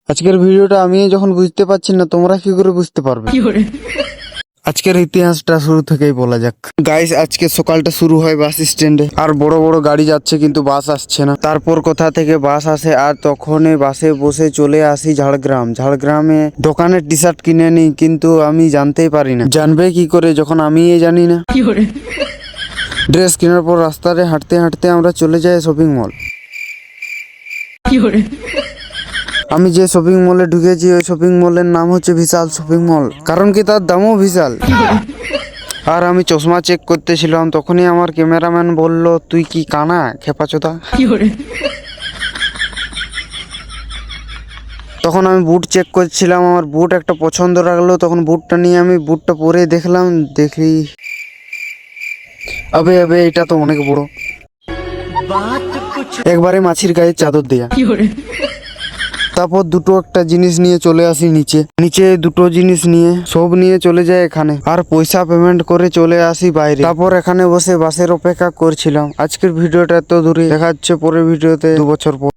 আজকের ভিডিওটা আমি যখন বুঝতে পারছি না, তোমরা কি করে বুঝতে পারবে? আজকের ইতিহাসটা শুরু থেকেই বলা যাক। গাইস, আজকে সকালটা শুরু হয় বাস স্ট্যান্ডে, আর বড় বড় গাড়ি যাচ্ছে কিন্তু বাস আসছে না। তারপর কোথা থেকে বাস আসে, আর তখনই বাসে বসে চলে আসি ঝাড়গ্রাম। ঝাড়গ্রামে দোকানের টি শার্ট কিনে নিই, কিন্তু আমি জানতেই পারি না। জানবে কি করে যখন আমি জানি না? ড্রেস কেনার পর রাস্তায় হাঁটতে হাঁটতে আমরা চলে যাই শপিং মল। আমি যে শপিং মলে ঢুকেছি, ওই শপিং মলের নাম হচ্ছে বিশাল শপিং মল, কারণ কি তার দামও বিশাল। আর আমি চশমা চেক করতেছিলাম, তখনই আমার ক্যামেরাম্যান বলল, তুই কি কানা খেপাচোদা? তখন আমি বুট চেক করছিলাম, আমার বুট একটা পছন্দ লাগলো, তখন বুটটা নিয়ে আমি বুটটা পরে দেখলাম, দেখি আবে আবে এটা তো অনেক বড়, একবারে মাছির গায়ে চাদর দেয়া। তারপর দুটো একটা জিনিস নিয়ে চলে আসি নিচে দুটো জিনিস নিয়ে সব নিয়ে চলে যায় এখানে, আর পয়সা পেমেন্ট করে চলে আসি বাইরে। তারপর এখানে বসে বাসের অপেক্ষা করছিলাম। আজকের ভিডিওটা এত দূরে, দেখা যাচ্ছে পরের ভিডিওতে 2 বছর পর।